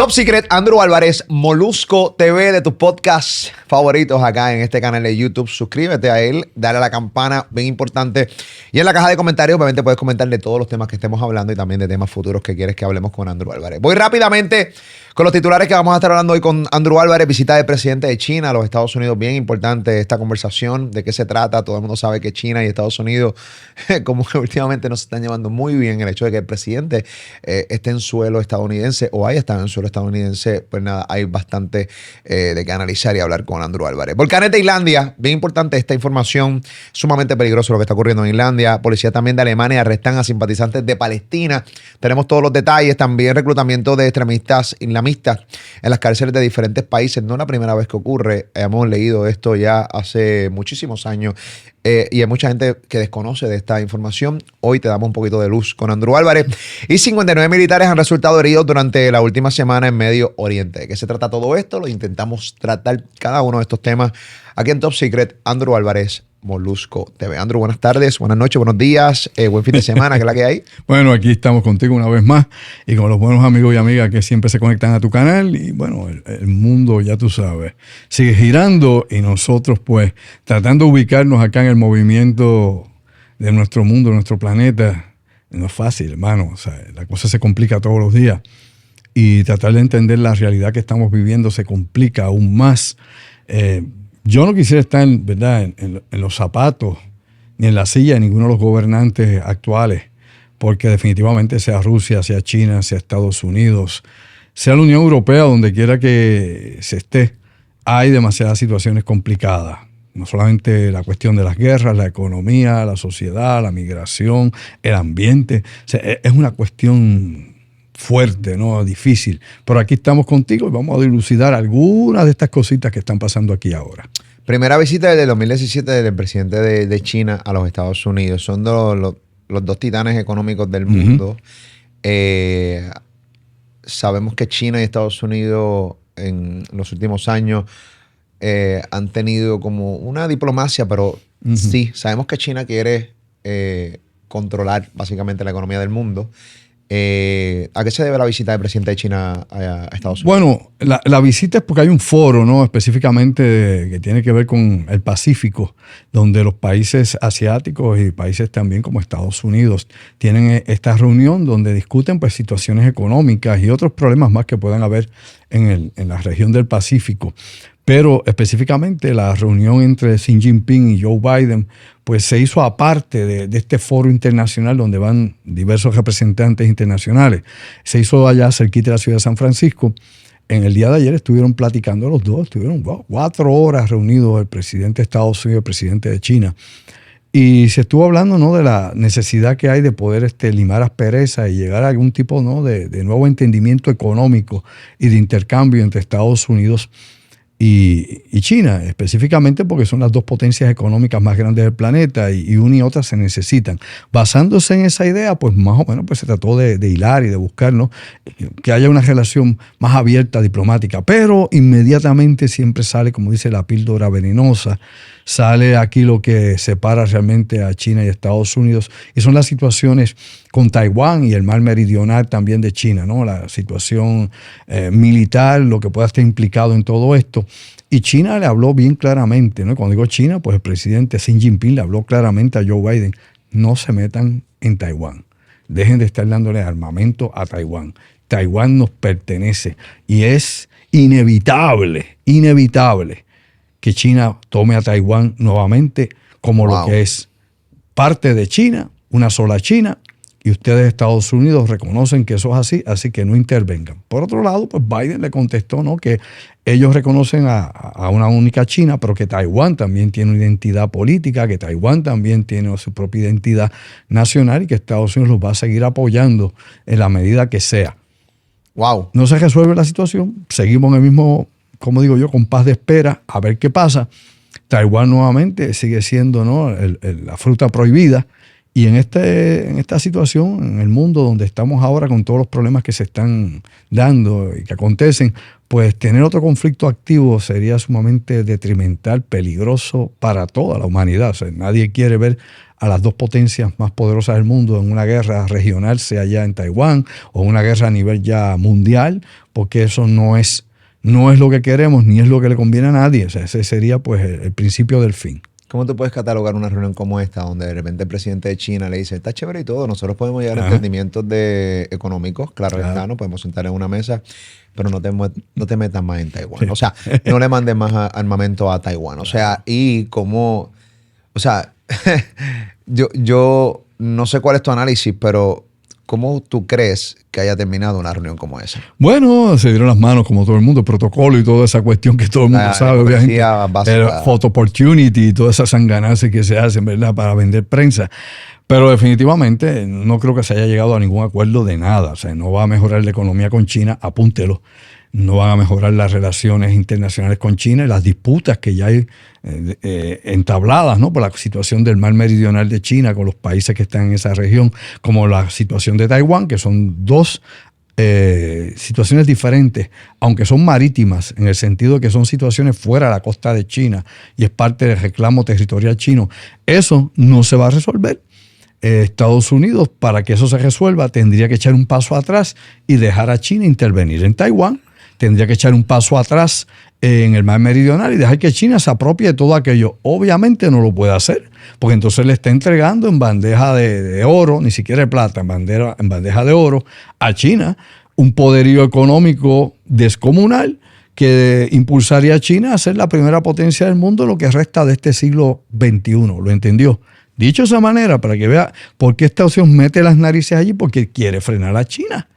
Top Secret, Andrew Álvarez, Molusco TV, de tus podcasts favoritos acá en este canal de YouTube. Suscríbete a él, dale a la campana, bien importante. Y en la caja de comentarios, obviamente, puedes comentar de todos los temas que estemos hablando y también de temas futuros que quieres que hablemos con Andrew Álvarez. Voy rápidamente con los titulares que vamos a estar hablando hoy con Andrew Álvarez. Visita del presidente de China a los Estados Unidos. Bien importante esta conversación. ¿De qué se trata? Todo el mundo sabe que China y Estados Unidos, como que últimamente no se están llevando muy bien. El hecho de que el presidente esté en suelo estadounidense o haya estado en suelo estadounidense, pues nada, hay bastante de qué analizar y hablar con Andrew Álvarez. Volcanes de Islandia, bien importante esta información, sumamente peligroso lo que está ocurriendo en Islandia. Policía también de Alemania arrestan a simpatizantes de Palestina. Tenemos todos los detalles, también reclutamiento de extremistas islamistas en las cárceles de diferentes países. No es la primera vez que ocurre, hemos leído esto ya hace muchísimos años. Y hay mucha gente que desconoce de esta información. Hoy te damos un poquito de luz con Andrew Álvarez. Y 59 militares han resultado heridos durante la última semana en Medio Oriente. ¿De qué se trata todo esto? Lo intentamos tratar cada uno de estos temas aquí en Top Secret. Andrew Álvarez, Molusco TV. Andrew, buenas tardes, buenas noches, buenos días, buen fin de semana, ¿qué es la que hay? Bueno, aquí estamos contigo una vez más y con los buenos amigos y amigas que siempre se conectan a tu canal. Y bueno, el mundo, ya tú sabes, sigue girando y nosotros pues tratando de ubicarnos acá en el movimiento de nuestro mundo, de nuestro planeta. No es fácil, hermano, o sea, la cosa se complica todos los días y tratar de entender la realidad que estamos viviendo se complica aún más. Yo no quisiera estar, ¿verdad?, en los zapatos ni en la silla de ninguno de los gobernantes actuales, porque definitivamente sea Rusia, sea China, sea Estados Unidos, sea la Unión Europea, donde quiera que se esté, hay demasiadas situaciones complicadas. No solamente la cuestión de las guerras, la economía, la sociedad, la migración, el ambiente. O sea, es una cuestión fuerte, ¿no? Difícil. Pero aquí estamos contigo y vamos a dilucidar algunas de estas cositas que están pasando aquí ahora. Primera visita desde el 2017 del presidente de China a los Estados Unidos. Son los dos titanes económicos del mundo. Sabemos que China y Estados Unidos en los últimos años han tenido como una diplomacia, pero sí, sabemos que China quiere controlar básicamente la economía del mundo. ¿A qué se debe la visita del presidente de China a Estados Unidos? Bueno, la visita es porque hay un foro, ¿no?, específicamente que tiene que ver con el Pacífico, donde los países asiáticos y países también como Estados Unidos tienen esta reunión donde discuten pues situaciones económicas y otros problemas más que puedan haber en la región del Pacífico. Pero específicamente la reunión entre Xi Jinping y Joe Biden pues se hizo aparte de este foro internacional donde van diversos representantes internacionales. Se hizo allá cerquita de la ciudad de San Francisco. En el día de ayer estuvieron platicando los dos, estuvieron 4 horas reunidos el presidente de Estados Unidos y el presidente de China. Y se estuvo hablando, ¿no?, de la necesidad que hay de poder limar asperezas y llegar a algún tipo, ¿no?, de nuevo entendimiento económico y de intercambio entre Estados Unidos y China, específicamente porque son las dos potencias económicas más grandes del planeta y una y otra se necesitan. Basándose en esa idea, pues más o menos pues, se trató de hilar y de buscar, ¿no?, que haya una relación más abierta, diplomática, pero inmediatamente siempre sale, como dice la píldora venenosa, sale aquí lo que separa realmente a China y Estados Unidos, y son las situaciones con Taiwán y el mar meridional también de China, ¿no? La situación militar, lo que pueda estar implicado en todo esto. Y China le habló bien claramente, ¿no? Cuando digo China, pues el presidente Xi Jinping le habló claramente a Joe Biden: no se metan en Taiwán, dejen de estar dándole armamento a Taiwán. Taiwán nos pertenece y es inevitable que China tome a Taiwán nuevamente como lo que es parte de China, una sola China, y ustedes, Estados Unidos, reconocen que eso es así que no intervengan. Por otro lado, pues Biden le contestó, ¿no?, que ellos reconocen a una única China, pero que Taiwán también tiene una identidad política, que Taiwán también tiene su propia identidad nacional y que Estados Unidos los va a seguir apoyando en la medida que sea. Wow. No se resuelve la situación, seguimos en el mismo, como digo yo, compás de espera a ver qué pasa. Taiwán nuevamente sigue siendo, ¿no?, la fruta prohibida Y en esta situación, en el mundo donde estamos ahora con todos los problemas que se están dando y que acontecen, pues tener otro conflicto activo sería sumamente detrimental, peligroso para toda la humanidad. O sea, nadie quiere ver a las dos potencias más poderosas del mundo en una guerra regional, sea ya en Taiwán o una guerra a nivel ya mundial, porque eso no es lo que queremos ni es lo que le conviene a nadie. O sea, ese sería pues el principio del fin. ¿Cómo tú puedes catalogar una reunión como esta, donde de repente el presidente de China le dice, está chévere y todo, nosotros podemos llegar a entendimientos económicos, claro. Está, ¿no? Podemos sentar en una mesa, pero no te metas más en Taiwán. O sea, no le mandes más armamento a Taiwán. O sea, y como, o sea, yo no sé cuál es tu análisis, pero ¿cómo tú crees que haya terminado una reunión como esa? Bueno, se dieron las manos como todo el mundo, protocolo y toda esa cuestión que todo el mundo sabe, obviamente. El photo opportunity y toda esa sanganaza que se hacen, ¿verdad?, para vender prensa. Pero definitivamente no creo que se haya llegado a ningún acuerdo de nada. O sea, no va a mejorar la economía con China, apúntelo. No van a mejorar las relaciones internacionales con China y las disputas que ya hay entabladas, ¿no?, por la situación del mar meridional de China con los países que están en esa región, como la situación de Taiwán, que son dos situaciones diferentes, aunque son marítimas, en el sentido de que son situaciones fuera de la costa de China y es parte del reclamo territorial chino. Eso no se va a resolver. Estados Unidos, para que eso se resuelva, tendría que echar un paso atrás y dejar a China intervenir en Taiwán. Tendría que echar un paso atrás en el mar meridional y dejar que China se apropie de todo aquello. Obviamente no lo puede hacer, porque entonces le está entregando en bandeja de oro, ni siquiera de plata, en bandeja de oro, a China un poderío económico descomunal que impulsaría a China a ser la primera potencia del mundo en lo que resta de este siglo XXI. ¿Lo entendió? Dicho de esa manera, para que vea por qué Estados Unidos mete las narices allí, porque quiere frenar a China.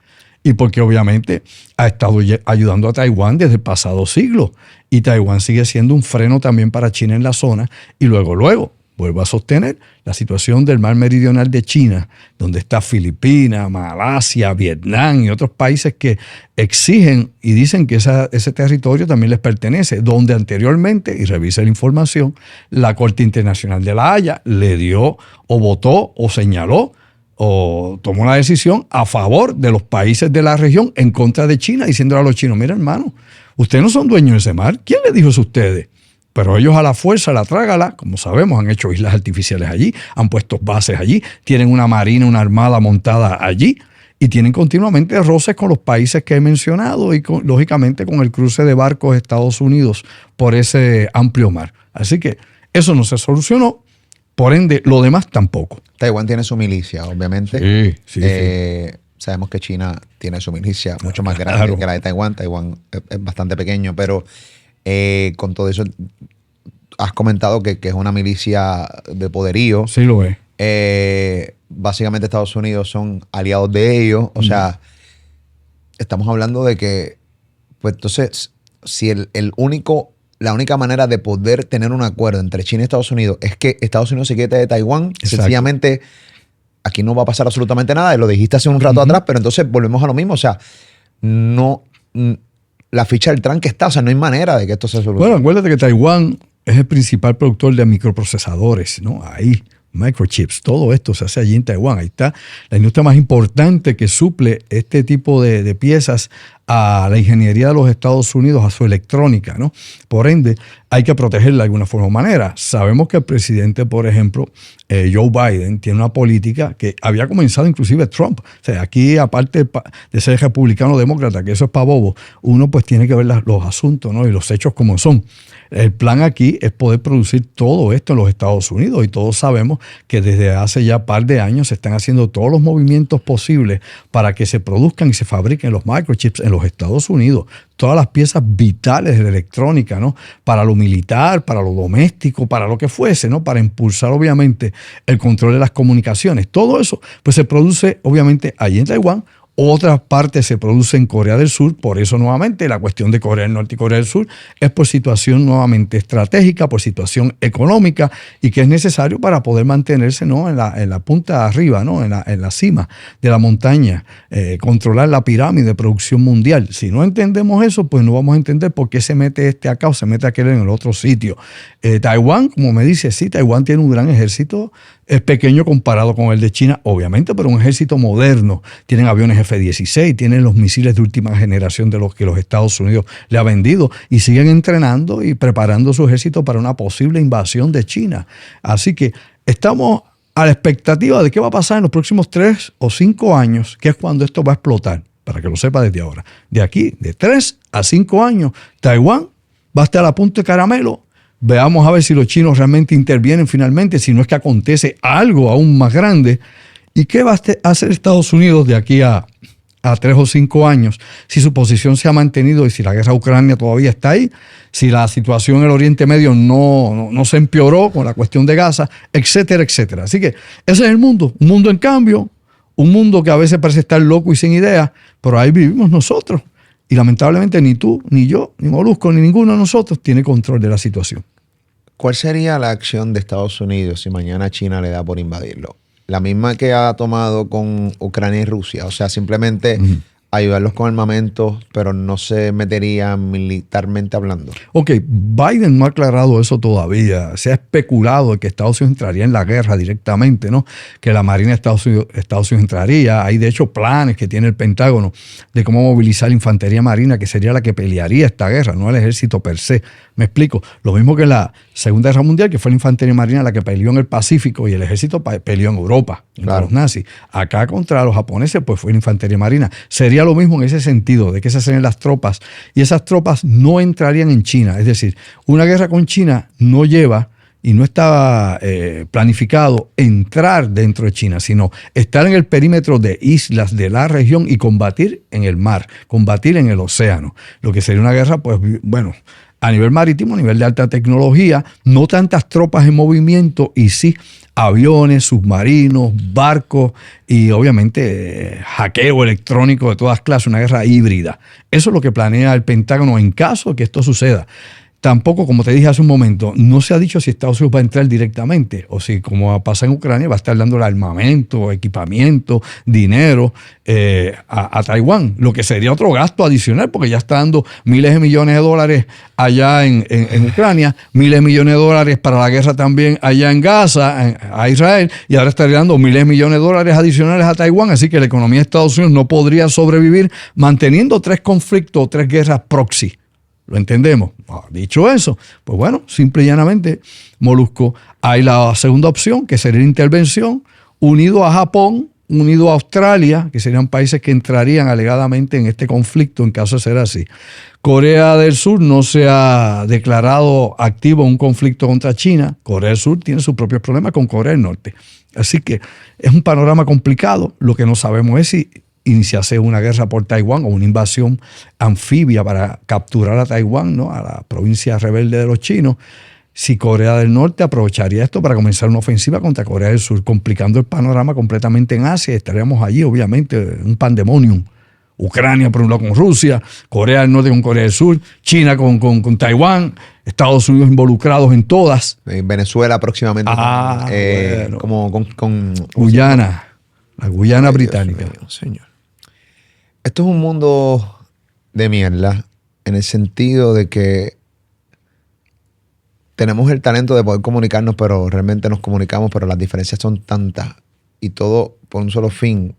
Y porque obviamente ha estado ayudando a Taiwán desde el pasado siglo. Y Taiwán sigue siendo un freno también para China en la zona. Y luego, vuelvo a sostener la situación del mar meridional de China, donde está Filipinas, Malasia, Vietnam y otros países que exigen y dicen que ese territorio también les pertenece, donde anteriormente, y revise la información, la Corte Internacional de la Haya le dio o votó o señaló o tomó la decisión a favor de los países de la región en contra de China, diciéndole a los chinos, mira hermano, ustedes no son dueños de ese mar. ¿Quién les dijo eso a ustedes? Pero ellos a la fuerza, la trágala, como sabemos, han hecho islas artificiales allí, han puesto bases allí, tienen una marina, una armada montada allí y tienen continuamente roces con los países que he mencionado y lógicamente con el cruce de barcos de Estados Unidos por ese amplio mar. Así que eso no se solucionó. Por ende, lo demás tampoco. Taiwán tiene su milicia, obviamente. Sí. Sabemos que China tiene su milicia mucho más grande que la de Taiwán. Taiwán es bastante pequeño, pero con todo eso has comentado que es una milicia de poderío. Sí lo es. Básicamente Estados Unidos son aliados de ellos. O sea, estamos hablando de que, pues entonces, si la única manera de poder tener un acuerdo entre China y Estados Unidos es que Estados Unidos se quite de Taiwán, sencillamente aquí no va a pasar absolutamente nada. Y lo dijiste hace un rato atrás, pero entonces volvemos a lo mismo. O sea, no, la ficha del tranque está, o sea, no hay manera de que esto se solucione. Bueno, acuérdate que Taiwán es el principal productor de microprocesadores, ¿no? Ahí, microchips, todo esto se hace allí en Taiwán. Ahí está la industria más importante que suple este tipo de piezas a la ingeniería de los Estados Unidos, a su electrónica, ¿no? Por ende, hay que protegerla de alguna forma o manera. Sabemos que el presidente, por ejemplo, Joe Biden, tiene una política que había comenzado inclusive Trump. O sea, aquí, aparte de ser republicano o demócrata, que eso es para bobo, uno pues tiene que ver los asuntos, ¿no?, y los hechos como son. El plan aquí es poder producir todo esto en los Estados Unidos y todos sabemos que desde hace ya un par de años se están haciendo todos los movimientos posibles para que se produzcan y se fabriquen los microchips en los Estados Unidos. Todas las piezas vitales de la electrónica, ¿no?, para lo militar, para lo doméstico, para lo que fuese, ¿no?, para impulsar obviamente el control de las comunicaciones. Todo eso pues se produce obviamente allí en Taiwán. Otras partes se producen en Corea del Sur, por eso nuevamente la cuestión de Corea del Norte y Corea del Sur es por situación nuevamente estratégica, por situación económica y que es necesario para poder mantenerse, ¿no?, en la punta de arriba, ¿no?, en la cima de la montaña, controlar la pirámide de producción mundial. Si no entendemos eso, pues no vamos a entender por qué se mete este acá o se mete aquel en el otro sitio. Taiwán, como me dice, sí, Taiwán tiene un gran ejército es pequeño comparado con el de China, obviamente, pero un ejército moderno. Tienen aviones F-16, tienen los misiles de última generación de los que los Estados Unidos le ha vendido y siguen entrenando y preparando su ejército para una posible invasión de China. Así que estamos a la expectativa de qué va a pasar en los próximos 3 o 5 años, que es cuando esto va a explotar, para que lo sepa desde ahora. De aquí, de 3 a 5 años, Taiwán va a estar a punto de caramelo. Veamos a ver si los chinos realmente intervienen finalmente, si no es que acontece algo aún más grande. ¿Y qué va a hacer Estados Unidos de aquí a 3 o 5 años si su posición se ha mantenido y si la guerra Ucrania todavía está ahí, si la situación en el Oriente Medio no se empeoró con la cuestión de Gaza, etcétera, etcétera? Así que ese es el mundo, un mundo en cambio, un mundo que a veces parece estar loco y sin ideas, pero ahí vivimos nosotros. Y lamentablemente ni tú, ni yo, ni Molusco, ni ninguno de nosotros tiene control de la situación. ¿Cuál sería la acción de Estados Unidos si mañana China le da por invadirlo? La misma que ha tomado con Ucrania y Rusia. O sea, simplemente ayudarlos con armamentos, pero no se metería militarmente hablando. Ok, Biden no ha aclarado eso todavía. Se ha especulado de que Estados Unidos entraría en la guerra directamente, ¿no? Que la Marina de Estados Unidos entraría. Hay, de hecho, planes que tiene el Pentágono de cómo movilizar la infantería marina, que sería la que pelearía esta guerra, no el ejército per se. Me explico. Lo mismo que en la Segunda Guerra Mundial, que fue la infantería marina la que peleó en el Pacífico y el ejército peleó en Europa, contra los nazis. Acá contra los japoneses, pues fue la infantería marina. Sería lo mismo en ese sentido, de que esas serían las tropas. Y esas tropas no entrarían en China. Es decir, una guerra con China no lleva y no estaba planificado entrar dentro de China, sino estar en el perímetro de islas de la región y combatir en el mar, combatir en el océano. Lo que sería una guerra, pues bueno, a nivel marítimo, a nivel de alta tecnología, no tantas tropas en movimiento y sí aviones, submarinos, barcos y obviamente hackeo electrónico de todas clases, una guerra híbrida. Eso es lo que planea el Pentágono en caso de que esto suceda. Tampoco, como te dije hace un momento, no se ha dicho si Estados Unidos va a entrar directamente o si, como pasa en Ucrania, va a estar dando el armamento, equipamiento, dinero a Taiwán, lo que sería otro gasto adicional porque ya está dando miles de millones de dólares allá en Ucrania, miles de millones de dólares para la guerra también allá en Gaza, a Israel, y ahora estaría dando miles de millones de dólares adicionales a Taiwán, así que la economía de Estados Unidos no podría sobrevivir manteniendo 3 conflictos o 3 guerras proxy. ¿Lo entendemos? Dicho eso, pues bueno, simple y llanamente, Molusco, hay la segunda opción, que sería la intervención, unido a Japón, unido a Australia, que serían países que entrarían alegadamente en este conflicto en caso de ser así. Corea del Sur no se ha declarado activo en un conflicto contra China. Corea del Sur tiene sus propios problemas con Corea del Norte. Así que es un panorama complicado. Lo que no sabemos es si iniciase una guerra por Taiwán o una invasión anfibia para capturar a Taiwán, ¿no? A la provincia rebelde de los chinos. Si Corea del Norte aprovecharía esto para comenzar una ofensiva contra Corea del Sur, complicando el panorama completamente en Asia, estaríamos allí, obviamente, un pandemonium. Ucrania por un lado con Rusia, Corea del Norte con Corea del Sur, China con Taiwán, Estados Unidos involucrados en todas. Venezuela próximamente. Bueno. Como con Guyana, la Guyana británica. Dios mío, señor. Esto es un mundo de mierda en el sentido de que tenemos el talento de poder comunicarnos, pero realmente nos comunicamos, pero las diferencias son tantas y todo por un solo fin: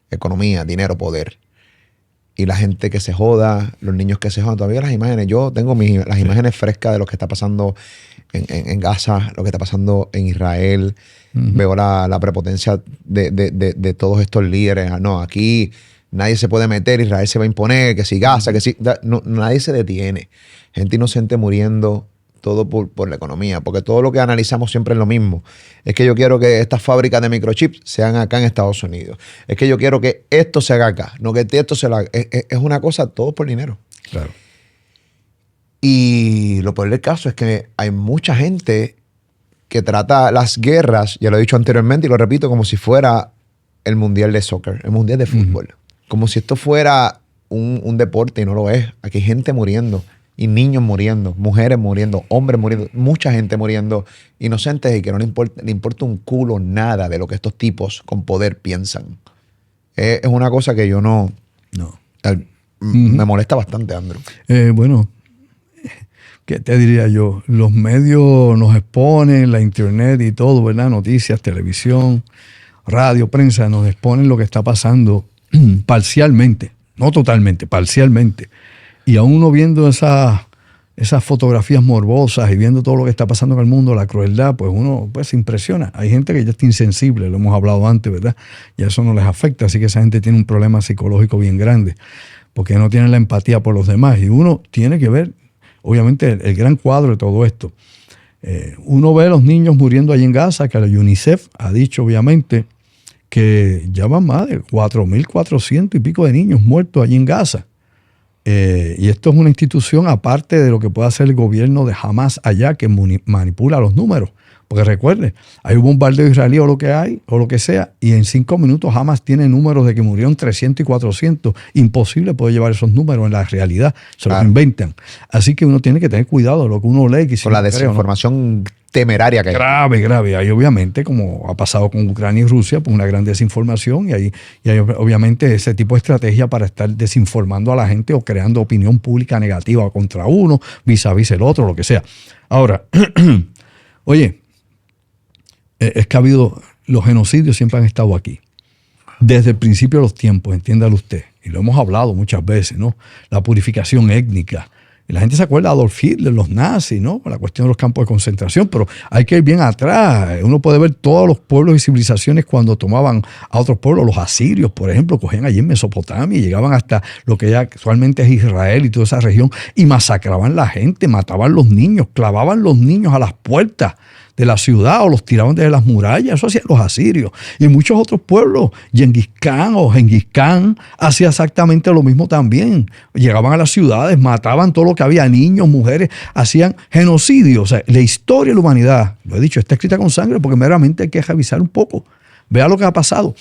economía, dinero, poder. Y la gente que se joda, los niños que se jodan, todavía las imágenes. Yo tengo las imágenes frescas de lo que está pasando en Gaza, lo que está pasando en Israel. Veo la prepotencia de todos estos líderes. No, aquí nadie se puede meter, Israel se va a imponer, que si Gaza, que si... No, nadie se detiene. Gente inocente muriendo, todo por la economía, porque todo lo que analizamos siempre es lo mismo. Es que yo quiero que estas fábricas de microchips sean acá en Estados Unidos. Es que yo quiero que esto se haga acá, no que esto se lo haga. Es una cosa, todo por dinero. Claro. Y lo peor del caso es que hay mucha gente que trata las guerras, ya lo he dicho anteriormente y lo repito, como si fuera el mundial de soccer, el mundial de fútbol. Como si esto fuera un deporte y no lo es. Aquí hay gente muriendo. Y niños muriendo, mujeres muriendo, hombres muriendo, mucha gente muriendo, inocentes y que no le importa un culo nada de lo que estos tipos con poder piensan. Es una cosa que yo me molesta bastante, Andrew. Bueno, ¿qué te diría yo? Los medios nos exponen, la internet y todo, ¿verdad? Noticias, televisión, radio, prensa, nos exponen lo que está pasando parcialmente, no totalmente, parcialmente. Y aún uno viendo esas fotografías morbosas y viendo todo lo que está pasando en el mundo, la crueldad, pues uno pues, se impresiona. Hay gente que ya está insensible, lo hemos hablado antes, ¿verdad? Y eso no les afecta, así que esa gente tiene un problema psicológico bien grande, porque no tienen la empatía por los demás. Y uno tiene que ver, obviamente, el gran cuadro de todo esto. Uno ve a los niños muriendo allí en Gaza, que la UNICEF ha dicho, obviamente, que ya van más de 4.400 y pico de niños muertos allí en Gaza. Y esto es una institución aparte de lo que puede hacer el gobierno de Hamas allá, que manipula los números. Porque recuerde, hay un bombardeo israelí o lo que hay, o lo que sea, y en 5 minutos Hamas tiene números de que murieron 300 y 400. Imposible poder llevar esos números en la realidad, se los inventan. Así que uno tiene que tener cuidado de lo que uno lee. Que si con la desinformación temeraria que hay. Grave. Hay obviamente, como ha pasado con Ucrania y Rusia, pues una gran desinformación y hay obviamente ese tipo de estrategia para estar desinformando a la gente o creando opinión pública negativa contra uno, vis a vis el otro, lo que sea. Ahora, oye, es que los genocidios siempre han estado aquí. Desde el principio de los tiempos, entiéndalo usted, y lo hemos hablado muchas veces, ¿no? La purificación étnica. Y la gente se acuerda de Adolf Hitler, los nazis, ¿no? La cuestión de los campos de concentración, pero hay que ir bien atrás. Uno puede ver todos los pueblos y civilizaciones cuando tomaban a otros pueblos. Los asirios, por ejemplo, cogían allí en Mesopotamia y llegaban hasta lo que ya actualmente es Israel y toda esa región y masacraban la gente, mataban los niños, clavaban los niños a las puertas de la ciudad o los tiraban desde las murallas. Eso hacían los asirios. Y muchos otros pueblos, Gengis Khan o Gengis Khan, hacía exactamente lo mismo también. Llegaban a las ciudades, mataban todo lo que había, niños, mujeres, hacían genocidio. O sea, la historia de la humanidad, lo he dicho, está escrita con sangre porque meramente hay que revisar un poco. Vea lo que ha pasado.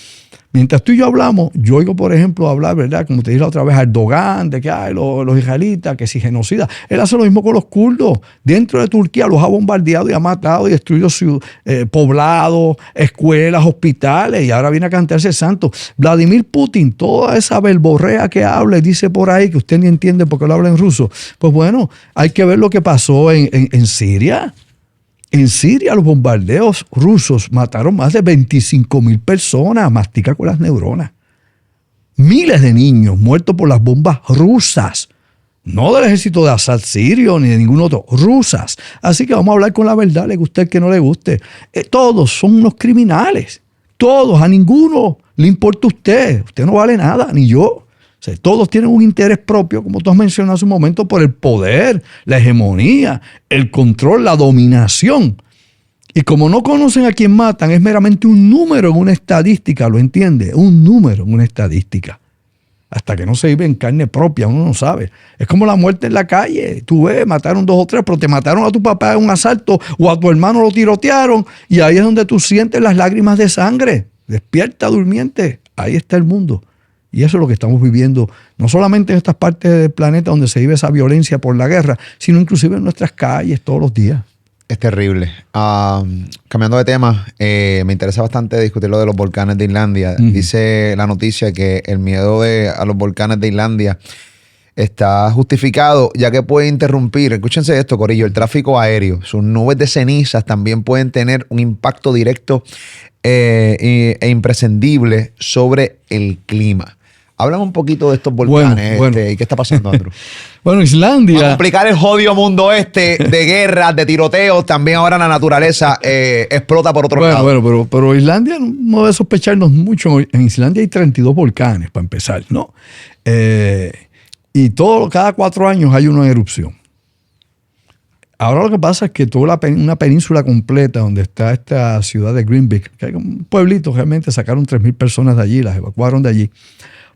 Mientras tú y yo hablamos, yo oigo, por ejemplo, hablar, ¿verdad? Como te dije la otra vez, a Erdogan, de que hay los israelitas, que si genocida. Él hace lo mismo con los kurdos. Dentro de Turquía los ha bombardeado y ha matado y destruido poblados, escuelas, hospitales, y ahora viene a cantarse el santo. Vladimir Putin, toda esa verborrea que habla y dice por ahí, que usted ni entiende porque lo habla en ruso, pues bueno, hay que ver lo que pasó en Siria. En Siria los bombardeos rusos mataron más de 25.000 personas, mastica con las neuronas. Miles de niños muertos por las bombas rusas. No del ejército de Assad sirio ni de ningún otro, rusas. Así que vamos a hablar con la verdad, le guste el que no le guste. Todos son unos criminales. Todos, a ninguno le importa usted. Usted no vale nada, ni yo. O sea, todos tienen un interés propio, como tú has mencionado hace un momento, por el poder, la hegemonía, el control, la dominación. Y como no conocen a quién matan, es meramente un número en una estadística, ¿lo entiende? Un número en una estadística. Hasta que no se vive en carne propia, uno no sabe. Es como la muerte en la calle. Tú ves, mataron 2 o 3, pero te mataron a tu papá en un asalto o a tu hermano lo tirotearon. Y ahí es donde tú sientes las lágrimas de sangre. Despierta, durmiente. Ahí está el mundo. Y eso es lo que estamos viviendo, no solamente en estas partes del planeta donde se vive esa violencia por la guerra, sino inclusive en nuestras calles todos los días. Es terrible. Cambiando de tema, me interesa bastante discutir lo de los volcanes de Islandia. Dice la noticia que el miedo a los volcanes de Islandia está justificado, ya que puede interrumpir, escúchense esto, corillo, el tráfico aéreo. Sus nubes de cenizas también pueden tener un impacto directo e imprescindible sobre el clima. Háblame un poquito de estos volcanes y qué está pasando, Andrew. Bueno, Islandia. Para complicar el jodido mundo de guerras, de tiroteos, también ahora la naturaleza explota por otro lado. Bueno, pero Islandia no debe sospecharnos mucho. En Islandia hay 32 volcanes, para empezar, ¿no? Y cada 4 años hay una erupción. Ahora lo que pasa es que toda una península completa donde está esta ciudad de Greenvik, que hay un pueblito, realmente sacaron 3.000 personas de allí, las evacuaron de allí,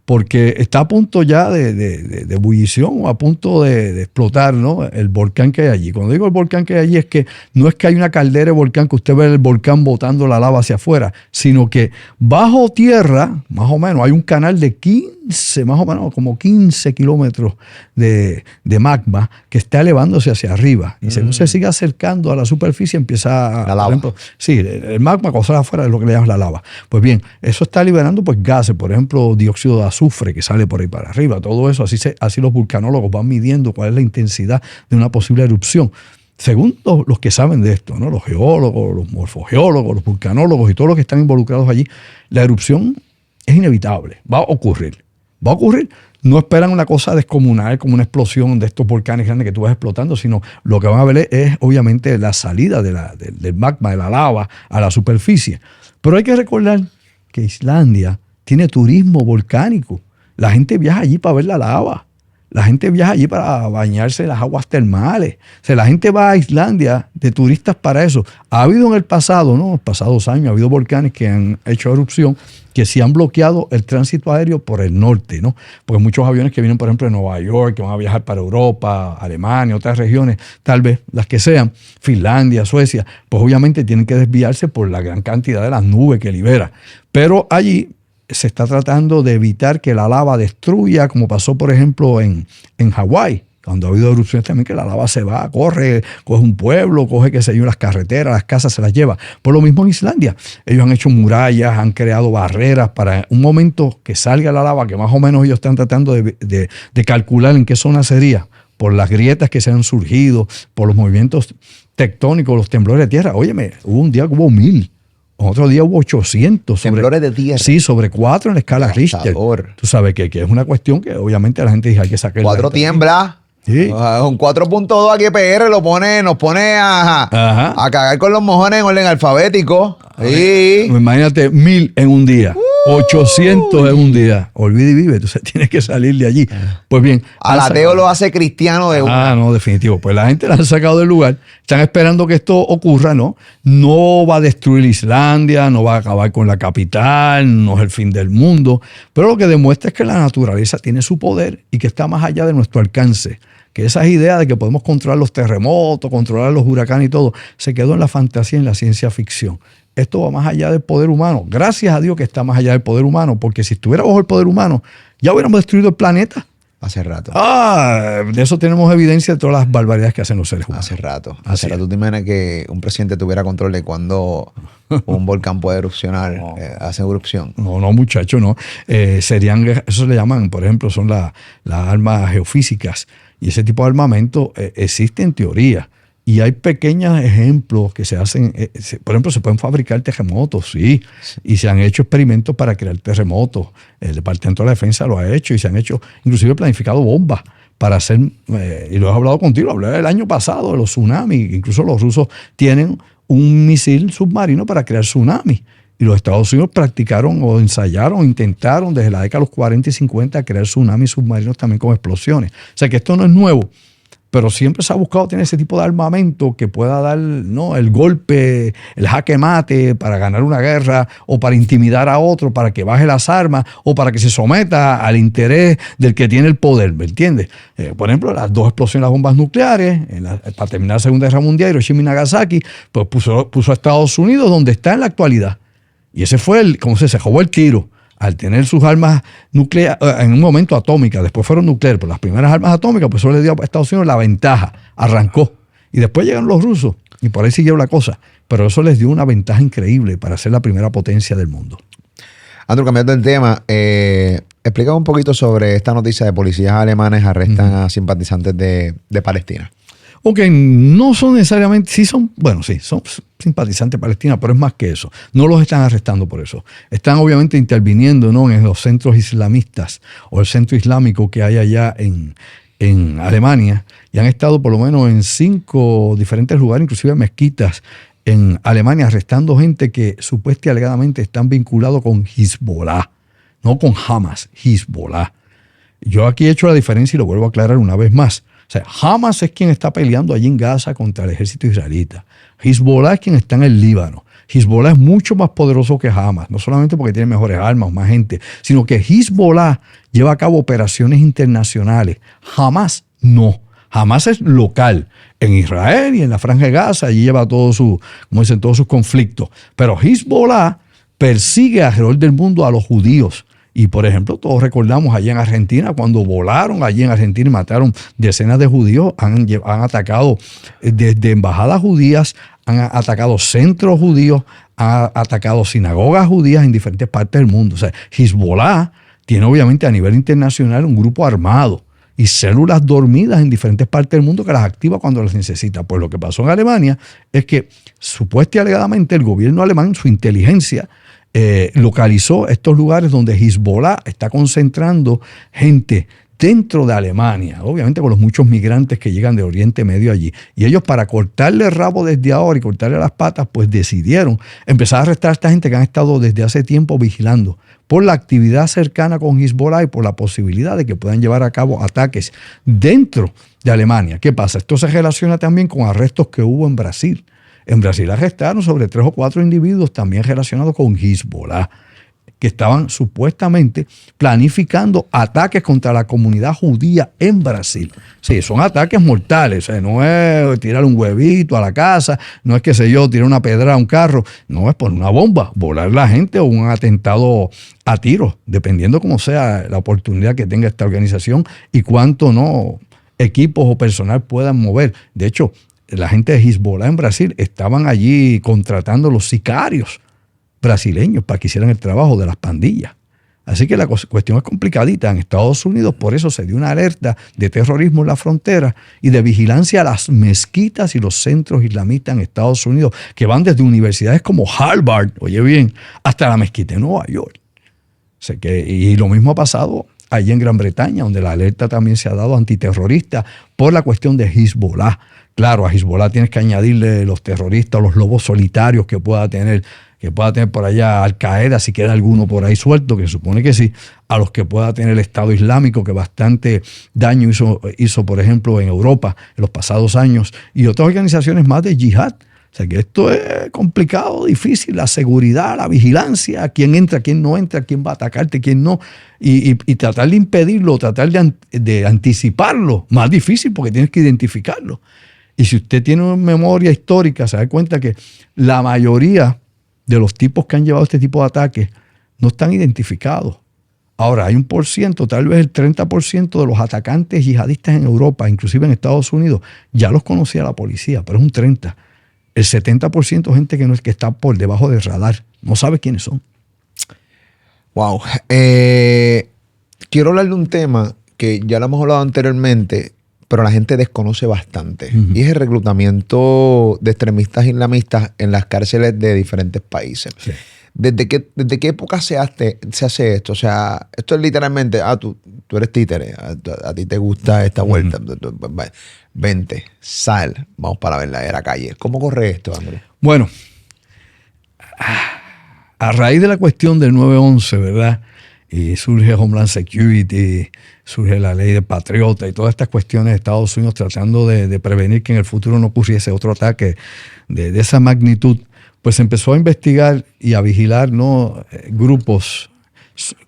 porque está a punto ya de ebullición o a punto de explotar, ¿no? El volcán que hay allí. Cuando digo el volcán que hay allí es que no es que hay una caldera de volcán que usted ve el volcán botando la lava hacia afuera, sino que bajo tierra, más o menos, hay un canal de 15 15, más o menos, como 15 kilómetros de magma que está elevándose hacia arriba. Y según se sigue acercando a la superficie, empieza la lava. Por ejemplo, sí, el magma, cosas afuera, es lo que le llaman la lava. Pues bien, eso está liberando pues gases, por ejemplo, dióxido de azufre que sale por ahí para arriba, todo eso. Así los vulcanólogos van midiendo cuál es la intensidad de una posible erupción. Según los que saben de esto, ¿no? Los geólogos, los morfogeólogos, los vulcanólogos y todos los que están involucrados allí, la erupción es inevitable, va a ocurrir. Va a ocurrir. No esperan una cosa descomunal como una explosión de estos volcanes grandes que tú vas explotando, sino lo que van a ver es obviamente la salida del magma, de la lava a la superficie. Pero hay que recordar que Islandia tiene turismo volcánico. La gente viaja allí para ver la lava. La gente viaja allí para bañarse en las aguas termales. O sea, la gente va a Islandia de turistas para eso. Ha habido en el pasado, ¿no? En los pasados años, ha habido volcanes que han hecho erupción que sí han bloqueado el tránsito aéreo por el norte, ¿no? Porque muchos aviones que vienen, por ejemplo, de Nueva York, que van a viajar para Europa, Alemania, otras regiones, tal vez las que sean, Finlandia, Suecia, pues obviamente tienen que desviarse por la gran cantidad de las nubes que libera. Pero allí se está tratando de evitar que la lava destruya, como pasó, por ejemplo, en Hawái, cuando ha habido erupciones también, que la lava se va, corre, coge un pueblo, coge, qué sé yo, las carreteras, las casas, se las lleva. Por lo mismo en Islandia. Ellos han hecho murallas, han creado barreras para un momento que salga la lava, que más o menos ellos están tratando de calcular en qué zona sería, por las grietas que se han surgido, por los movimientos tectónicos, los temblores de tierra. Óyeme, hubo un día que hubo 1000. Otro día hubo 800. Temblores de tierra. Sí, sobre 4 en la escala Richter. Tú sabes que es una cuestión que obviamente la gente dice hay que sacar. 4 tiembla. Sí. Un 4.2 aquí PR nos pone a cagar con los mojones en orden alfabético. Sí. Imagínate 1000 en un día. 800 en un día. Olvida y vive. Entonces tienes que salir de allí. Pues bien. Al ateo lo hace cristiano de una. No, definitivo. Pues la gente la han sacado del lugar. Están esperando que esto ocurra, ¿no? No va a destruir Islandia, no va a acabar con la capital, no es el fin del mundo. Pero lo que demuestra es que la naturaleza tiene su poder y que está más allá de nuestro alcance. Que esas ideas de que podemos controlar los terremotos, controlar los huracanes y todo, se quedó en la fantasía, en la ciencia ficción. Esto va más allá del poder humano. Gracias a Dios que está más allá del poder humano, porque si estuviera bajo el poder humano, ya hubiéramos destruido el planeta. Hace rato. De eso tenemos evidencia de todas las barbaridades que hacen los seres humanos. Hace rato. ¿Tú te imaginas que un presidente tuviera control de cuando un volcán puede erupcionar, hace erupción? No, muchacho, no. Eso le llaman, por ejemplo, son las armas geofísicas. Y ese tipo de armamento existe en teoría. Y hay pequeños ejemplos que se hacen. Por ejemplo, se pueden fabricar terremotos, sí. Y se han hecho experimentos para crear terremotos. El Departamento de la Defensa lo ha hecho y se han hecho, inclusive planificado bombas para hacer, y lo he hablado contigo, hablé el año pasado de los tsunamis. Incluso los rusos tienen un misil submarino para crear tsunamis. Y los Estados Unidos practicaron o ensayaron, intentaron desde la década de los 40 y 50 crear tsunamis submarinos también con explosiones. O sea que esto no es nuevo, pero siempre se ha buscado tener ese tipo de armamento que pueda dar, ¿no?, el golpe, el jaque mate para ganar una guerra o para intimidar a otro, para que baje las armas o para que se someta al interés del que tiene el poder, ¿me entiendes? Por ejemplo, las 2 explosiones de las bombas nucleares, para terminar la Segunda Guerra Mundial, Hiroshima y Nagasaki, pues puso a Estados Unidos donde está en la actualidad. Y ese fue se jugó el tiro. Al tener sus armas nucleares, en un momento atómicas, después fueron nucleares, pero las primeras armas atómicas, pues eso le dio a Estados Unidos la ventaja, arrancó. Y después llegaron los rusos, y por ahí siguió la cosa. Pero eso les dio una ventaja increíble para ser la primera potencia del mundo. Andrew, cambiando el tema, explica un poquito sobre esta noticia de policías alemanes arrestan a simpatizantes de Palestina. Ok, no son necesariamente, son simpatizantes palestinos, pero es más que eso. No los están arrestando por eso. Están obviamente interviniendo, ¿no?, en los centros islamistas o el centro islámico que hay allá en Alemania, y han estado por lo menos en 5 diferentes lugares, inclusive mezquitas en Alemania, arrestando gente que supuestamente alegadamente están vinculados con Hezbollah, no con Hamas, Hezbollah. Yo aquí he hecho la diferencia y lo vuelvo a aclarar una vez más. O sea, Hamas es quien está peleando allí en Gaza contra el ejército israelita. Hezbollah es quien está en el Líbano. Hezbollah es mucho más poderoso que Hamas, no solamente porque tiene mejores armas, más gente, sino que Hezbollah lleva a cabo operaciones internacionales. Hamas no. Hamas es local en Israel y en la Franja de Gaza. Allí lleva todos sus conflictos. Pero Hezbollah persigue alrededor del mundo a los judíos Y por ejemplo, todos recordamos allí en Argentina, cuando volaron allí en Argentina y mataron decenas de judíos, han atacado desde embajadas judías, han atacado centros judíos, han atacado sinagogas judías en diferentes partes del mundo. O sea, Hezbollah tiene obviamente a nivel internacional un grupo armado y células dormidas en diferentes partes del mundo que las activa cuando las necesita. Pues lo que pasó en Alemania es que supuestamente y alegadamente el gobierno alemán, su inteligencia, localizó estos lugares donde Hezbollah está concentrando gente dentro de Alemania, obviamente con los muchos migrantes que llegan de Oriente Medio allí. Y ellos, para cortarle el rabo desde ahora y cortarle las patas, pues decidieron empezar a arrestar a esta gente que han estado desde hace tiempo vigilando por la actividad cercana con Hezbollah y por la posibilidad de que puedan llevar a cabo ataques dentro de Alemania. ¿Qué pasa? Esto se relaciona también con arrestos que hubo en Brasil. En Brasil arrestaron sobre 3 o 4 individuos también relacionados con Hezbollah, que estaban supuestamente planificando ataques contra la comunidad judía en Brasil. Sí, son ataques mortales, o sea, no es tirar un huevito a la casa, no es, qué sé yo, tirar una pedra a un carro, no es poner una bomba, volar la gente o un atentado a tiros, dependiendo cómo sea la oportunidad que tenga esta organización y cuánto no equipos o personal puedan mover. De hecho, la gente de Hezbollah en Brasil estaban allí contratando los sicarios brasileños para que hicieran el trabajo de las pandillas. Así que la cuestión es complicadita. En Estados Unidos por eso se dio una alerta de terrorismo en la frontera y de vigilancia a las mezquitas y los centros islamistas en Estados Unidos, que van desde universidades como Harvard, oye bien, hasta la mezquita de Nueva York. O sea y lo mismo ha pasado allí en Gran Bretaña, donde la alerta también se ha dado antiterrorista por la cuestión de Hezbollah. Claro, a Hezbollah tienes que añadirle los terroristas, los lobos solitarios que pueda tener por allá Al-Qaeda, si queda alguno por ahí suelto, que se supone que sí, a los que pueda tener el Estado Islámico, que bastante daño hizo, por ejemplo, en Europa en los pasados años, y otras organizaciones más de yihad. O sea que esto es complicado, difícil, la seguridad, la vigilancia, quién entra, quién no entra, quién va a atacarte, quién no, y tratar de impedirlo, tratar de anticiparlo, más difícil porque tienes que identificarlo. Y si usted tiene una memoria histórica, se da cuenta que la mayoría de los tipos que han llevado este tipo de ataques no están identificados. Ahora, hay un por ciento, tal vez el 30% de los atacantes yihadistas en Europa, inclusive en Estados Unidos, ya los conocía la policía, pero es un 30%. El 70% es gente que está por debajo del radar, no sabe quiénes son. Wow. Quiero hablar de un tema que ya lo hemos hablado anteriormente, pero la gente desconoce bastante. Y es el reclutamiento de extremistas islamistas en las cárceles de diferentes países. Sí. ¿Desde qué época se hace esto? O sea, esto es literalmente, tú eres títere, a ti te gusta esta vuelta. Vente, sal, vamos para la verdadera calle. ¿Cómo corre esto, Andrés? Bueno, a raíz de la cuestión del 9/11, ¿verdad? Y surge Homeland Security, surge la ley de Patriota y todas estas cuestiones de Estados Unidos tratando de prevenir que en el futuro no ocurriese otro ataque de esa magnitud, pues empezó a investigar y a vigilar, ¿no?, grupos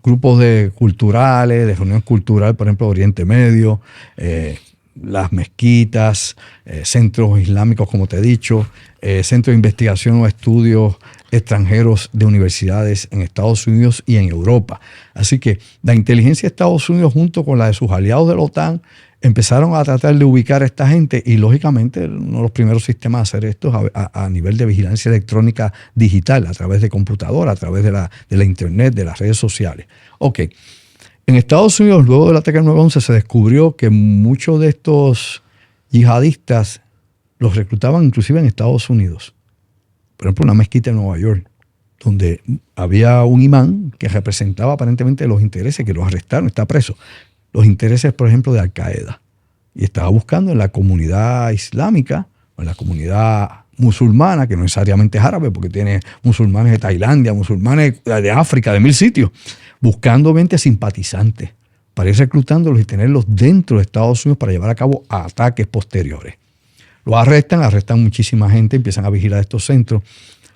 culturales, de reunión cultural, por ejemplo, Oriente Medio, las mezquitas, centros islámicos, como te he dicho, centros de investigación o estudios extranjeros de universidades en Estados Unidos y en Europa. Así que la inteligencia de Estados Unidos junto con la de sus aliados de la OTAN empezaron a tratar de ubicar a esta gente y lógicamente uno de los primeros sistemas a hacer esto es a nivel de vigilancia electrónica digital, a través de computadora, a través de la internet, de las redes sociales. Ok. En Estados Unidos, luego del ataque del 9/11, se descubrió que muchos de estos yihadistas los reclutaban inclusive en Estados Unidos. Por ejemplo, una mezquita en Nueva York, donde había un imán que representaba aparentemente los intereses, que los arrestaron, está preso, los intereses, por ejemplo, de Al-Qaeda. Y estaba buscando en la comunidad islámica, o en la comunidad musulmana, que no necesariamente es árabe, porque tiene musulmanes de Tailandia, musulmanes de África, de 1000 sitios, buscando obviamente simpatizantes para ir reclutándolos y tenerlos dentro de Estados Unidos para llevar a cabo ataques posteriores. Los arrestan muchísima gente, empiezan a vigilar estos centros.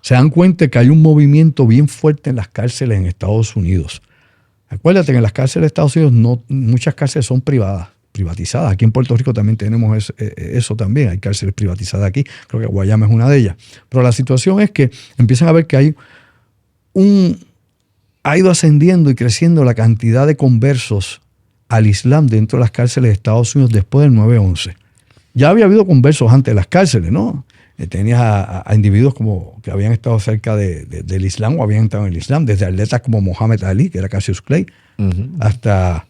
Se dan cuenta que hay un movimiento bien fuerte en las cárceles en Estados Unidos. Acuérdate que en las cárceles de Estados Unidos muchas cárceles son privatizadas. Aquí en Puerto Rico también tenemos eso también. Hay cárceles privatizadas aquí. Creo que Guayama es una de ellas. Pero la situación es que empiezan a ver que hay ha ido ascendiendo y creciendo la cantidad de conversos al Islam dentro de las cárceles de Estados Unidos después del 9/11. Ya había habido conversos antes de las cárceles, ¿no? Tenías a individuos como que habían estado cerca del Islam o habían entrado en el Islam, desde atletas como Muhammad Ali, que era Cassius Clay, hasta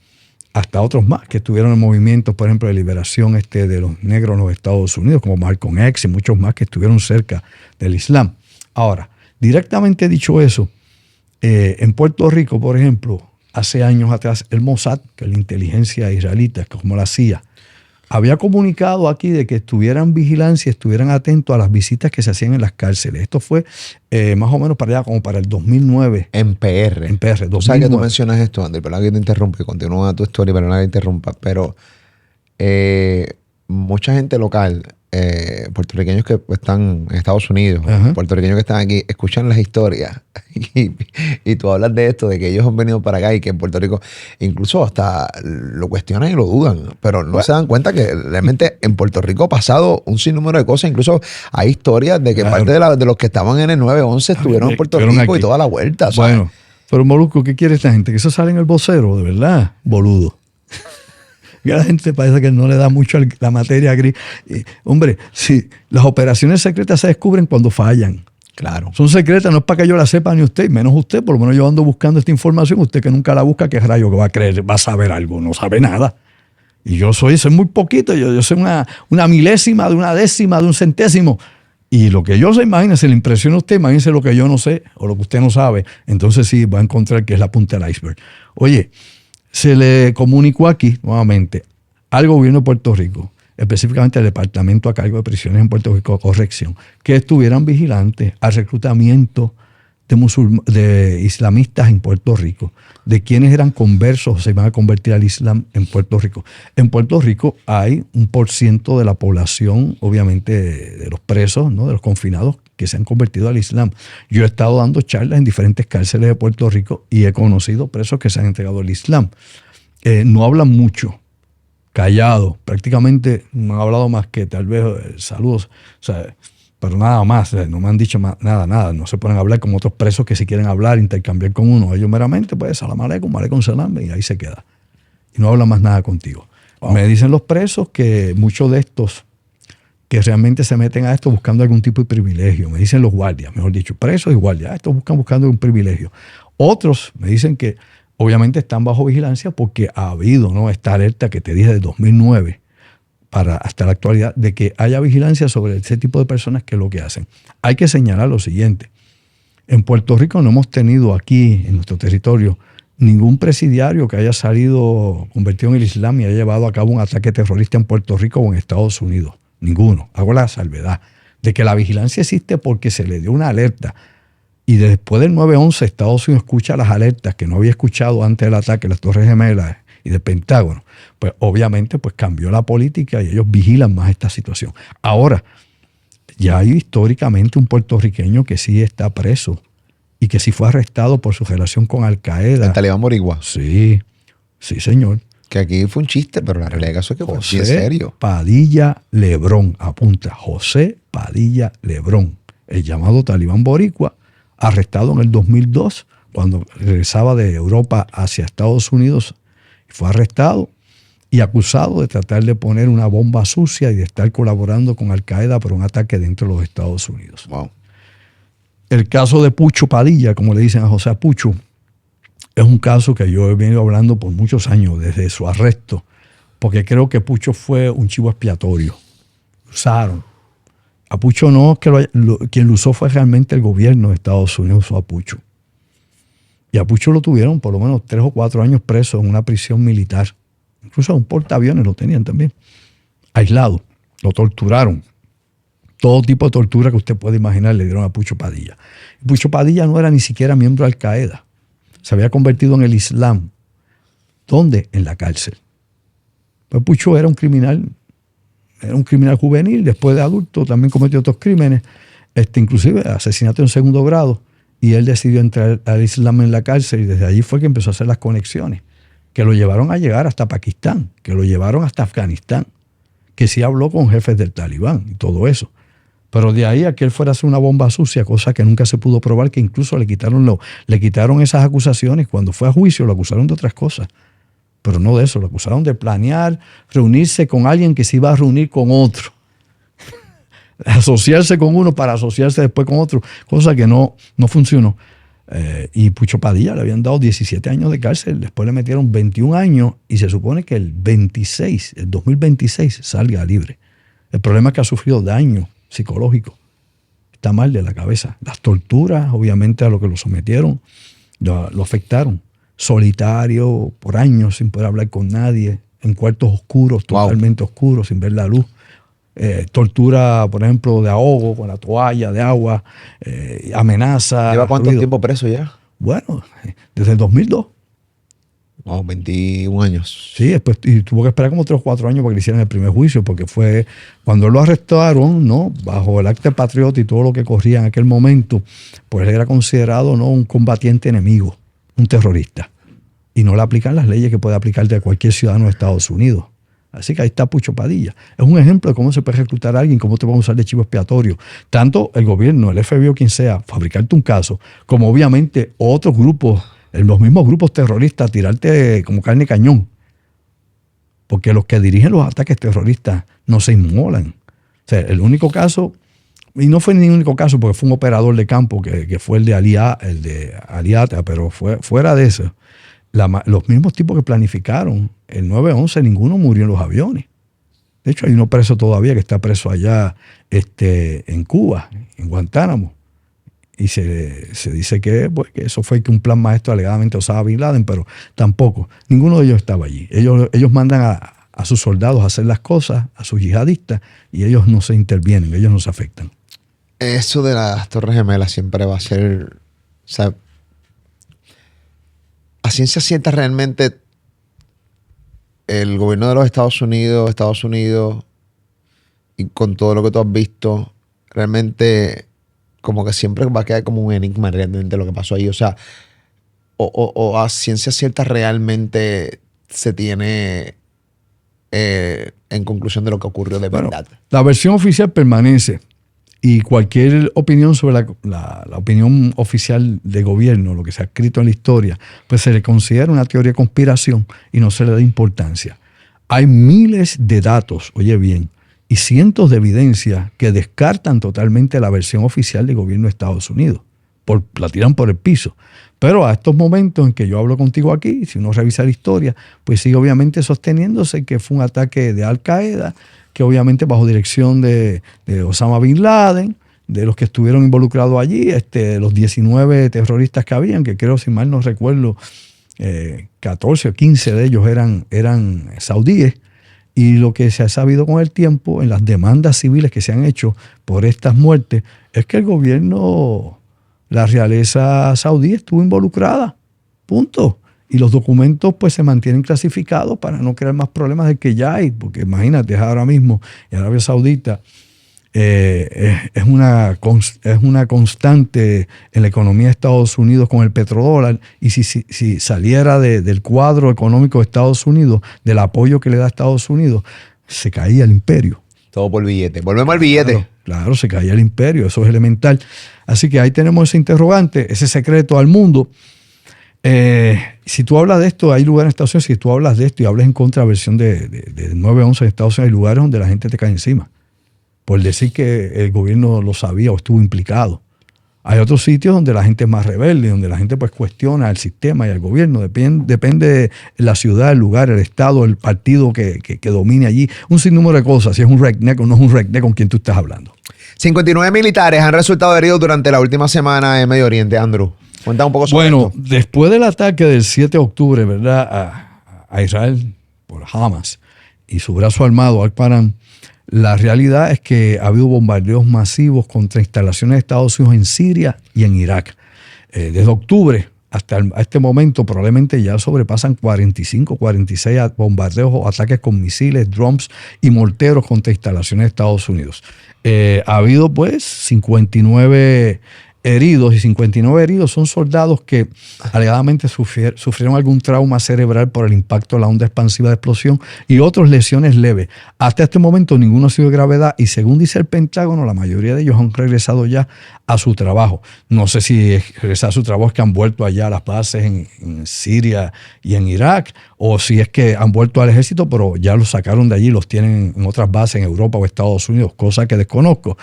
otros más que estuvieron en movimientos, por ejemplo, de liberación de los negros en los Estados Unidos, como Malcolm X y muchos más que estuvieron cerca del Islam. Ahora, directamente dicho eso, en Puerto Rico, por ejemplo, hace años atrás, el Mossad, que es la inteligencia israelita, como la CIA, había comunicado aquí de que estuvieran vigilancia, estuvieran atentos a las visitas que se hacían en las cárceles. Esto fue más o menos para allá, como para el 2009. En PR. En PR, 2009. Tú sabes que tú mencionas esto, Andrés, perdón que te interrumpa y continúa tu historia, pero no que te interrumpa. Pero mucha gente local, puertorriqueños que están en Estados Unidos, puertorriqueños que están aquí, escuchan las historias y tú hablas de esto, de que ellos han venido para acá y que en Puerto Rico incluso hasta lo cuestionan y lo dudan, pero no se dan cuenta que realmente en Puerto Rico ha pasado un sinnúmero de cosas. Incluso hay historias de que parte de los que estaban en el 9/11 estuvieron en Puerto Rico aquí y toda la vuelta. ¿Sabes? Bueno, pero Molusco, ¿qué quiere esta gente? Que eso sale en el vocero, de verdad, boludo. Y a la gente parece que no le da mucho la materia gris. Hombre, sí, las operaciones secretas se descubren cuando fallan. Claro. Son secretas, no es para que yo la sepa ni usted, menos usted. Por lo menos yo ando buscando esta información. Usted que nunca la busca, ¿qué rayo que va a creer? Va a saber algo, no sabe nada. Y yo soy muy poquito. Yo soy una milésima de una décima de un centésimo. Y lo que yo sé, imagínese, le impresiona a usted, imagínese lo que yo no sé o lo que usted no sabe. Entonces sí, va a encontrar que es la punta del iceberg. Oye, se le comunicó aquí, nuevamente, al gobierno de Puerto Rico, específicamente al Departamento a cargo de prisiones en Puerto Rico, corrección, que estuvieran vigilantes al reclutamiento de islamistas en Puerto Rico, de quienes eran conversos o se iban a convertir al Islam en Puerto Rico. En Puerto Rico hay 1% de la población, obviamente, de los presos, ¿no?, de los confinados, que se han convertido al Islam. Yo he estado dando charlas en diferentes cárceles de Puerto Rico y he conocido presos que se han entregado al Islam. No hablan mucho, callados, prácticamente no han hablado más que tal vez saludos, o sea, pero nada más, no me han dicho nada, no se ponen a hablar como otros presos que si quieren hablar, intercambiar con uno, ellos meramente, pues, salam aleikum salam, y ahí se queda. Y no hablan más nada contigo. Wow. Me dicen los presos que muchos de estos que realmente se meten a esto buscando algún tipo de privilegio. Me dicen los guardias, mejor dicho, presos y guardias. Estos buscando un privilegio. Otros me dicen que obviamente están bajo vigilancia porque ha habido, ¿no?, esta alerta que te dije de 2009 hasta la actualidad de que haya vigilancia sobre ese tipo de personas que es lo que hacen. Hay que señalar lo siguiente. En Puerto Rico no hemos tenido aquí, en nuestro territorio, ningún presidiario que haya salido convertido en el Islam y haya llevado a cabo un ataque terrorista en Puerto Rico o en Estados Unidos. Ninguno. Hago la salvedad de que la vigilancia existe porque se le dio una alerta. Y después del 9/11 Estados Unidos escucha las alertas que no había escuchado antes del ataque, las Torres Gemelas y del Pentágono. Pues obviamente pues cambió la política y ellos vigilan más esta situación. Ahora, ya hay históricamente un puertorriqueño que sí está preso y que sí fue arrestado por su relación con Al-Qaeda. ¿El talibán boricua? Sí, señor. Que aquí fue un chiste, pero la realidad es que fue en serio. Padilla Lebrón, apunta, José Padilla Lebrón, el llamado talibán boricua, arrestado en el 2002, cuando regresaba de Europa hacia Estados Unidos, fue arrestado y acusado de tratar de poner una bomba sucia y de estar colaborando con Al-Qaeda por un ataque dentro de los Estados Unidos. Wow. El caso de Pucho Padilla, como le dicen a José Pucho, es un caso que yo he venido hablando por muchos años, desde su arresto, porque creo que Pucho fue un chivo expiatorio. Usaron. A Pucho no, quien lo usó fue realmente el gobierno de Estados Unidos, usó a Pucho. Y a Pucho lo tuvieron por lo menos 3 o 4 años preso en una prisión militar. Incluso un portaaviones lo tenían también. Aislado. Lo torturaron. Todo tipo de tortura que usted puede imaginar le dieron a Pucho Padilla. Y Pucho Padilla no era ni siquiera miembro de Al-Qaeda. Se había convertido en el Islam. ¿Dónde? En la cárcel. Pues Pucho era un criminal juvenil, después de adulto también cometió otros crímenes, inclusive asesinato en 2º grado, y él decidió entrar al Islam en la cárcel y desde allí fue que empezó a hacer las conexiones, que lo llevaron a llegar hasta Pakistán, que lo llevaron hasta Afganistán, que sí habló con jefes del Talibán y todo eso. Pero de ahí a que él fuera a hacer una bomba sucia, cosa que nunca se pudo probar, que incluso le quitaron esas acusaciones. Cuando fue a juicio lo acusaron de otras cosas, pero no de eso. Lo acusaron de planear, reunirse con alguien que se iba a reunir con otro. Asociarse con uno para asociarse después con otro, cosa que no funcionó. Y Pucho Padilla le habían dado 17 años de cárcel, después le metieron 21 años y se supone que el 2026 salga libre. El problema es que ha sufrido daño psicológico, está mal de la cabeza. Las torturas, obviamente, a lo que lo sometieron, lo afectaron. Solitario, por años, sin poder hablar con nadie, en cuartos oscuros, totalmente oscuros, sin ver la luz. Tortura, por ejemplo, de ahogo, con la toalla de agua, amenaza. ¿Lleva cuánto tiempo preso ya? Bueno, desde el 2002. No, 21 años. Sí, después, y tuvo que esperar como 3 o 4 años para que le hicieran el primer juicio, porque fue cuando lo arrestaron, ¿no? Bajo el acta de patriota y todo lo que corría en aquel momento, pues él era considerado, ¿no?, un combatiente enemigo, un terrorista. Y no le aplican las leyes que puede aplicarte a cualquier ciudadano de Estados Unidos. Así que ahí está Pucho Padilla. Es un ejemplo de cómo se puede reclutar a alguien, cómo te van a usar de chivo expiatorio. Tanto el gobierno, el FBI o quien sea, fabricarte un caso, como obviamente otros grupos, los mismos grupos terroristas, tirarte como carne de cañón. Porque los que dirigen los ataques terroristas no se inmolan. O sea, el único caso, y no fue ni el único caso porque fue un operador de campo que fue el de Aliata, pero fuera de eso, los mismos tipos que planificaron el 9/11, ninguno murió en los aviones. De hecho, hay uno preso todavía que está preso allá en Cuba, en Guantánamo. Y se dice que eso fue un plan maestro alegadamente Osama Bin Laden, pero tampoco. Ninguno de ellos estaba allí. Ellos mandan a sus soldados a hacer las cosas, a sus yihadistas, y ellos no se intervienen, ellos no se afectan. Eso de las Torres Gemelas siempre va a ser... O sea, a ciencia cierta realmente el gobierno de los Estados Unidos, y con todo lo que tú has visto, realmente como que siempre va a quedar como un enigma realmente lo que pasó ahí. O sea, o a ciencia cierta realmente se tiene en conclusión de lo que ocurrió de verdad. La versión oficial permanece. Y cualquier opinión sobre la opinión oficial de gobierno, lo que se ha escrito en la historia, pues se le considera una teoría de conspiración y no se le da importancia. Hay miles de datos, oye bien, y cientos de evidencias que descartan totalmente la versión oficial del gobierno de Estados Unidos. La tiran por el piso. Pero a estos momentos en que yo hablo contigo aquí, si uno revisa la historia, pues sigue obviamente sosteniéndose que fue un ataque de Al-Qaeda, que obviamente bajo dirección de Osama Bin Laden, de los que estuvieron involucrados allí, los 19 terroristas que habían, que creo, si mal no recuerdo, 14 o 15 de ellos eran saudíes. Y lo que se ha sabido con el tiempo, en las demandas civiles que se han hecho por estas muertes, es que el gobierno, la realeza saudí estuvo involucrada. Punto. Y los documentos pues se mantienen clasificados para no crear más problemas del que ya hay, porque imagínate, ahora mismo en Arabia Saudita es una constante en la economía de Estados Unidos con el petrodólar, y si saliera del cuadro económico de Estados Unidos, del apoyo que le da a Estados Unidos, se caía el imperio. Todo por billete. Volvemos al billete. Claro, se caía el imperio, eso es elemental. Así que ahí tenemos ese interrogante, ese secreto al mundo. Si tú hablas de esto, hay lugares en Estados Unidos, si tú hablas de esto y hablas en contra de la versión de 9/11 en Estados Unidos, hay lugares donde la gente te cae encima por decir que el gobierno lo sabía o estuvo implicado. Hay otros sitios donde la gente es más rebelde, donde la gente pues cuestiona el sistema y el gobierno. Depende de la ciudad, el lugar, el estado, el partido que domine allí. Un sinnúmero de cosas, si es un redneck o no es un redneck con quien tú estás hablando. 59 militares han resultado heridos durante la última semana en Medio Oriente, Andrew. Cuéntame un poco sobre esto. Bueno, después del ataque del 7 de octubre, ¿verdad?, a Israel por Hamas y su brazo armado, Al-Qaram, la realidad es que ha habido bombardeos masivos contra instalaciones de Estados Unidos en Siria y en Irak. Desde octubre hasta este momento probablemente ya sobrepasan 45, 46 bombardeos o ataques con misiles, drones y morteros contra instalaciones de Estados Unidos. Ha habido pues 59 heridos y 59 heridos son soldados que alegadamente sufrieron algún trauma cerebral por el impacto de la onda expansiva de explosión y otros lesiones leves. Hasta este momento ninguno ha sido de gravedad y según dice el Pentágono, la mayoría de ellos han regresado ya a su trabajo. No sé si regresar a su trabajo es que han vuelto allá a las bases en Siria y en Irak, o si es que han vuelto al ejército, pero ya los sacaron de allí, los tienen en otras bases en Europa o Estados Unidos, cosa que desconozco.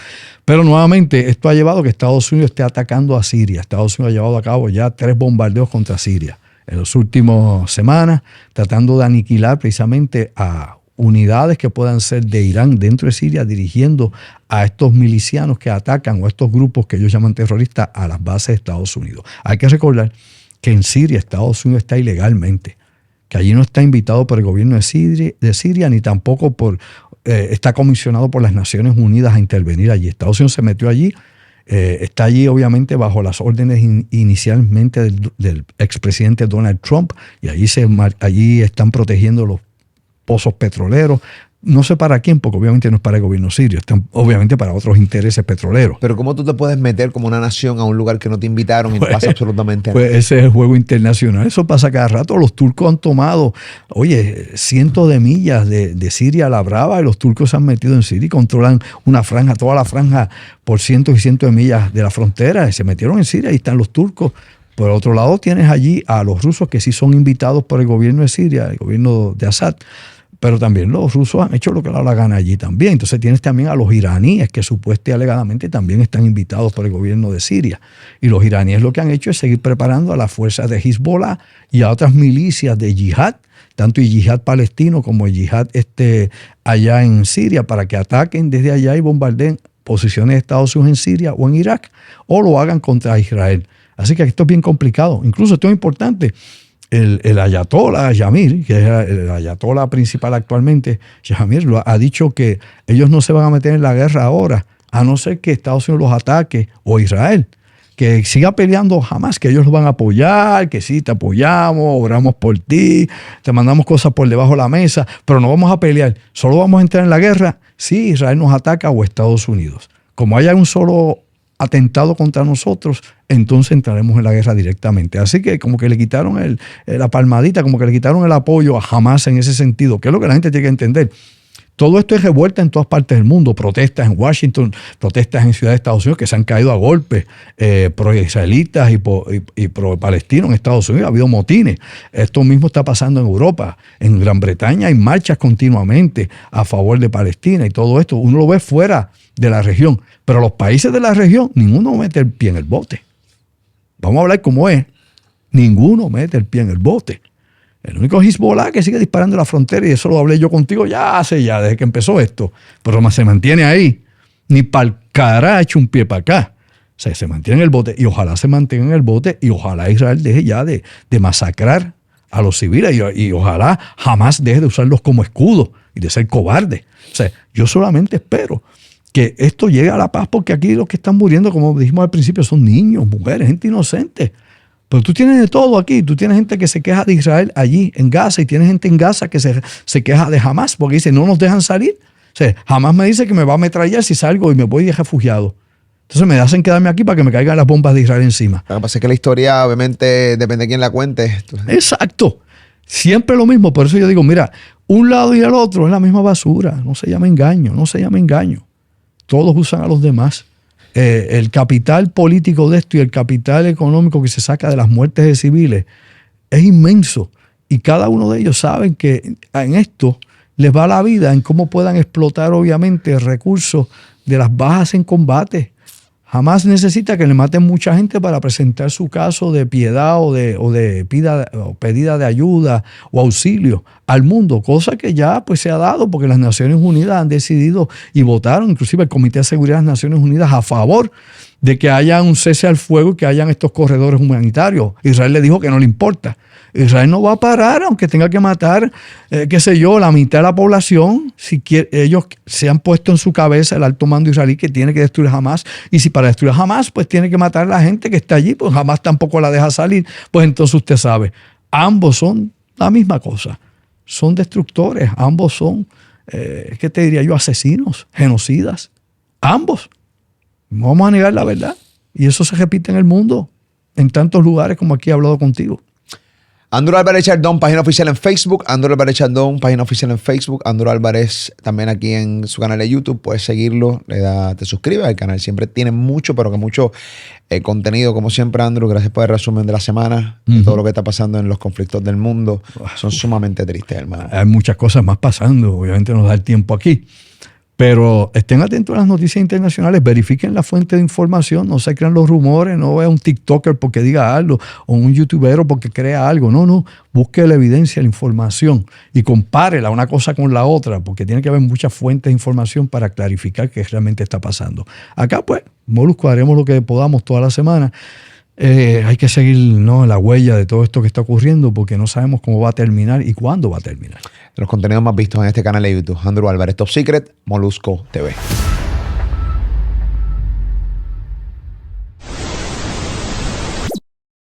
Pero nuevamente esto ha llevado a que Estados Unidos esté atacando a Siria. Estados Unidos ha llevado a cabo ya 3 bombardeos contra Siria en las últimas semanas, tratando de aniquilar precisamente a unidades que puedan ser de Irán dentro de Siria, dirigiendo a estos milicianos que atacan o a estos grupos que ellos llaman terroristas a las bases de Estados Unidos. Hay que recordar que en Siria Estados Unidos está ilegalmente, que allí no está invitado por el gobierno de Siria ni tampoco está comisionado por las Naciones Unidas a intervenir allí. Estados Unidos se metió allí, está allí obviamente bajo las órdenes inicialmente del expresidente Donald Trump, y allí están protegiendo los pozos petroleros. No sé para quién, porque obviamente no es para el gobierno sirio, están obviamente para otros intereses petroleros. Pero ¿cómo tú te puedes meter como una nación a un lugar que no te invitaron y no pasa absolutamente nada? Pues ese es el juego internacional. Eso pasa cada rato. Los turcos han tomado, cientos de millas de Siria a la brava, y los turcos se han metido en Siria y controlan una franja, toda la franja por cientos y cientos de millas de la frontera. Se metieron en Siria y están los turcos. Por otro lado, tienes allí a los rusos que sí son invitados por el gobierno de Siria, el gobierno de Assad. Pero también los rusos han hecho lo que les da la gana allí también. Entonces tienes también a los iraníes que supuestamente y alegadamente también están invitados por el gobierno de Siria. Y los iraníes lo que han hecho es seguir preparando a las fuerzas de Hezbollah y a otras milicias de yihad, tanto el yihad palestino como el yihad allá en Siria, para que ataquen desde allá y bombardeen posiciones de Estados Unidos en Siria o en Irak, o lo hagan contra Israel. Así que esto es bien complicado. Incluso esto es importante. El ayatollah Yamir, que es el ayatollah principal actualmente, Yamir, ha dicho que ellos no se van a meter en la guerra ahora, a no ser que Estados Unidos los ataque, o Israel, que siga peleando jamás, que ellos los van a apoyar, que sí, te apoyamos, oramos por ti, te mandamos cosas por debajo de la mesa, pero no vamos a pelear, solo vamos a entrar en la guerra si Israel nos ataca o Estados Unidos. Como haya un solo atentado contra nosotros, entonces entraremos en la guerra directamente. Así que como que le quitaron la palmadita, como que le quitaron el apoyo a Hamas en ese sentido, que es lo que la gente tiene que entender. Todo esto es revuelta en todas partes del mundo, protestas en Washington, protestas en ciudades de Estados Unidos que se han caído a golpes, pro-israelitas y pro-palestinos en Estados Unidos. Ha habido motines. Esto mismo está pasando en Europa. En Gran Bretaña hay marchas continuamente a favor de Palestina y todo esto. Uno lo ve fuera de la región, pero los países de la región, ninguno mete el pie en el bote. Vamos a hablar como es. Ninguno mete el pie en el bote. El único Hezbollah que sigue disparando en la frontera, y eso lo hablé yo contigo desde que empezó esto, pero se mantiene ahí. Ni para el cara ha hecho un pie para acá. O sea, se mantiene en el bote, y ojalá se mantenga en el bote, y ojalá Israel deje ya de masacrar a los civiles, y ojalá jamás deje de usarlos como escudo y de ser cobarde. O sea, yo solamente espero que esto llegue a la paz, porque aquí los que están muriendo, como dijimos al principio, son niños, mujeres, gente inocente. Pero tú tienes de todo aquí. Tú tienes gente que se queja de Israel allí en Gaza, y tienes gente en Gaza que se queja de Hamas porque dice no nos dejan salir. O sea, Hamas me dice que me va a ametrallar si salgo y me voy de refugiado. Entonces me hacen quedarme aquí para que me caigan las bombas de Israel encima. Lo que pasa es que la historia obviamente depende de quién la cuente. Exacto. Siempre lo mismo. Por eso yo digo, mira, un lado y el otro es la misma basura. No se llama engaño, no se llama engaño. Todos usan a los demás. El capital político de esto y el capital económico que se saca de las muertes de civiles es inmenso, y cada uno de ellos saben que en esto les va la vida en cómo puedan explotar obviamente recursos de las bajas en combate. Jamás necesita que le maten mucha gente para presentar su caso de piedad o de pedida de ayuda o auxilio al mundo, cosa que ya pues se ha dado porque las Naciones Unidas han decidido y votaron, inclusive el Comité de Seguridad de las Naciones Unidas, a favor de que haya un cese al fuego y que hayan estos corredores humanitarios. Israel le dijo que no le importa. Israel no va a parar aunque tenga que matar, la mitad de la población. Si ellos se han puesto en su cabeza, el alto mando israelí, que tiene que destruir Hamas, y si para destruir Hamas pues tiene que matar a la gente que está allí, pues Hamas tampoco la deja salir. Pues entonces usted sabe, ambos son la misma cosa, son destructores, ambos son, ¿qué te diría yo? Asesinos, genocidas, ambos. No vamos a negar la verdad. Y eso se repite en el mundo, en tantos lugares como aquí he hablado contigo. Andrew Álvarez Chardón, página oficial en Facebook. Andrew Álvarez Chardón, página oficial en Facebook. Andrew Álvarez también aquí en su canal de YouTube. Puedes seguirlo, te suscribes al canal. Siempre tiene mucho, pero que mucho contenido. Como siempre, Andrew, gracias por el resumen de la semana. De todo lo que está pasando en los conflictos del mundo. Son sumamente tristes, hermano. Hay muchas cosas más pasando. Obviamente no da el tiempo aquí. Pero estén atentos a las noticias internacionales, verifiquen la fuente de información, no se crean los rumores, no vea un TikToker porque diga algo o un YouTubero porque crea algo. No, busque la evidencia, la información y compárela una cosa con la otra, porque tiene que haber muchas fuentes de información para clarificar qué realmente está pasando. Acá pues, Molusco, haremos lo que podamos toda la semana. Hay que seguir, ¿no?, la huella de todo esto que está ocurriendo porque no sabemos cómo va a terminar y cuándo va a terminar. Los contenidos más vistos en este canal de YouTube. Andrew Álvarez, Top Secret, Molusco TV.